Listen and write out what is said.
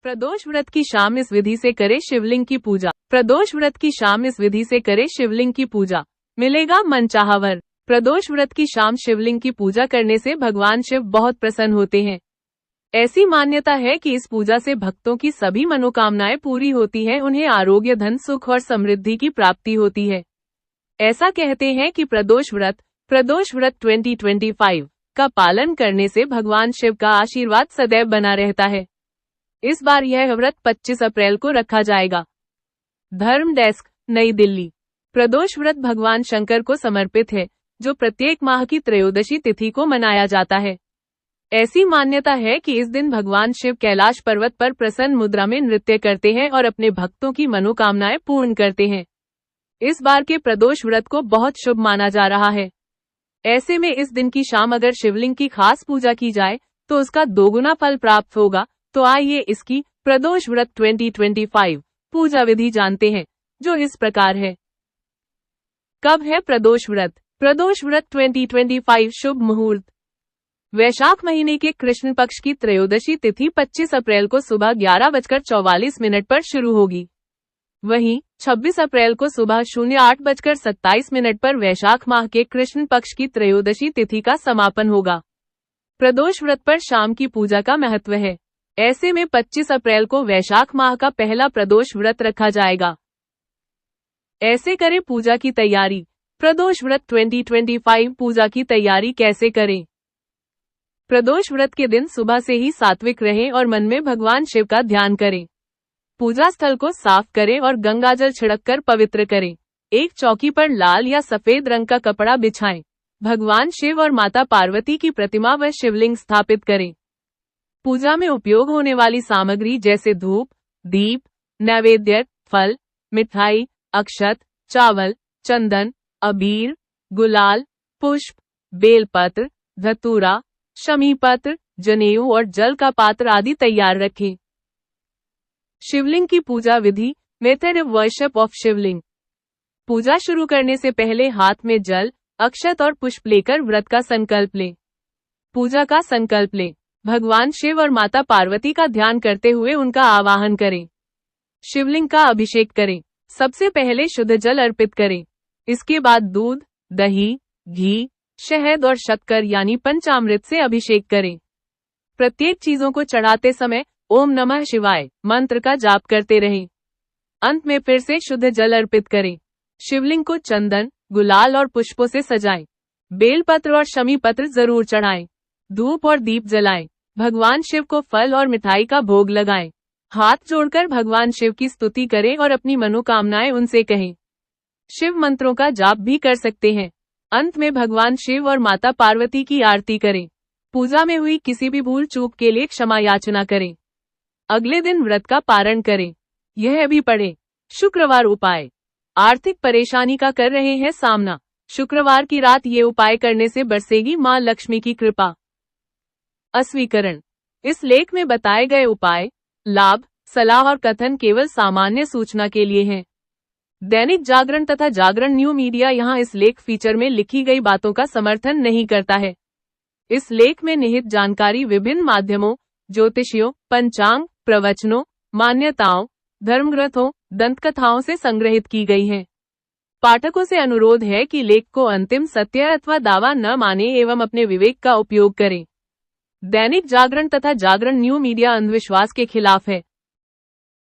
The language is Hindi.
प्रदोष व्रत की शाम इस विधि से करे शिवलिंग की पूजा। प्रदोष व्रत की शाम इस विधि से करे शिवलिंग की पूजा, मिलेगा मनचाहा वर। प्रदोष व्रत की शाम शिवलिंग की पूजा करने से भगवान शिव बहुत प्रसन्न होते हैं। ऐसी मान्यता है कि इस पूजा से भक्तों की सभी मनोकामनाएं पूरी होती हैं, उन्हें आरोग्य, धन, सुख और समृद्धि की प्राप्ति होती है। ऐसा कहते हैं कि प्रदोष व्रत 2025 का पालन करने से भगवान शिव का आशीर्वाद सदैव बना रहता है। इस बार यह व्रत 25 अप्रैल को रखा जाएगा। धर्म डेस्क, नई दिल्ली। प्रदोष व्रत भगवान शंकर को समर्पित है, जो प्रत्येक माह की त्रयोदशी तिथि को मनाया जाता है। ऐसी मान्यता है कि इस दिन भगवान शिव कैलाश पर्वत पर प्रसन्न मुद्रा में नृत्य करते हैं और अपने भक्तों की मनोकामनाएं पूर्ण करते हैं। इस बार के प्रदोष व्रत को बहुत शुभ माना जा रहा है। ऐसे में इस दिन की शाम अगर शिवलिंग की खास पूजा की जाए तो उसका दोगुना फल प्राप्त होगा। तो आइए इसकी प्रदोष व्रत 2025 पूजा विधि जानते हैं, जो इस प्रकार है। कब है प्रदोष व्रत? प्रदोष व्रत 2025 शुभ मुहूर्त। वैशाख महीने के कृष्ण पक्ष की त्रयोदशी तिथि 25 अप्रैल को सुबह 11:44 पर शुरू होगी। वहीं 26 अप्रैल को सुबह 08:27 पर वैशाख माह के कृष्ण पक्ष की त्रयोदशी तिथि का समापन होगा। प्रदोष व्रत पर शाम की पूजा का महत्व है। ऐसे में 25 अप्रैल को वैशाख माह का पहला प्रदोष व्रत रखा जाएगा। ऐसे करें पूजा की तैयारी। प्रदोष व्रत 2025 पूजा की तैयारी कैसे करें? प्रदोष व्रत के दिन सुबह से ही सात्विक रहें और मन में भगवान शिव का ध्यान करें। पूजा स्थल को साफ करें और गंगाजल छिड़ककर पवित्र करें। एक चौकी पर लाल या सफेद रंग का कपड़ा बिछाएं। भगवान शिव और माता पार्वती की प्रतिमा व शिवलिंग स्थापित करें। पूजा में उपयोग होने वाली सामग्री जैसे धूप, दीप, नैवेद्य, फल, मिठाई, अक्षत, चावल, चंदन, अबीर, गुलाल, पुष्प, बेलपत्र, धतूरा, शमी पत्र, जनेऊ और जल का पात्र आदि तैयार रखें। शिवलिंग की पूजा विधि, मेथड ऑफ वर्शिप ऑफ शिवलिंग। पूजा शुरू करने से पहले हाथ में जल, अक्षत और पुष्प लेकर व्रत का संकल्प लें। पूजा का संकल्प लें। भगवान शिव और माता पार्वती का ध्यान करते हुए उनका आवाहन करें। शिवलिंग का अभिषेक करें। सबसे पहले शुद्ध जल अर्पित करें। इसके बाद दूध, दही, घी, शहद और शक्कर यानी पंचामृत से अभिषेक करें। प्रत्येक चीजों को चढ़ाते समय ओम नमः शिवाय मंत्र का जाप करते रहें। अंत में फिर से शुद्ध जल अर्पित करें। शिवलिंग को चंदन, गुलाल और पुष्पों से सजाएं। बेलपत्र और शमी पत्र जरूर चढ़ाएं। धूप और दीप जलाएं। भगवान शिव को फल और मिठाई का भोग लगाएं। हाथ जोड़कर भगवान शिव की स्तुति करें और अपनी मनोकामनाएं उनसे कहें। शिव मंत्रों का जाप भी कर सकते हैं। अंत में भगवान शिव और माता पार्वती की आरती करें। पूजा में हुई किसी भी भूल चूक के लिए क्षमा याचना करें। अगले दिन व्रत का पारण करें। यह भी पढ़ें। शुक्रवार उपाय। आर्थिक परेशानी का कर रहे हैं सामना? शुक्रवार की रात ये उपाय करने से बरसेगी मां लक्ष्मी की कृपा। अस्वीकरण। इस लेख में बताए गए उपाय, लाभ, सलाह और कथन केवल सामान्य सूचना के लिए हैं। दैनिक जागरण तथा जागरण न्यू मीडिया यहाँ इस लेख फीचर में लिखी गई बातों का समर्थन नहीं करता है। इस लेख में निहित जानकारी विभिन्न माध्यमों, ज्योतिषियों, पंचांग, प्रवचनों, मान्यताओं, धर्मग्रंथों, दंतकथाओं से संग्रहित की गई है। पाठकों से अनुरोध है कि लेख को अंतिम सत्य अथवा दावा न माने एवं अपने विवेक का उपयोग करें। दैनिक जागरण तथा जागरण न्यू मीडिया अंधविश्वास के खिलाफ है।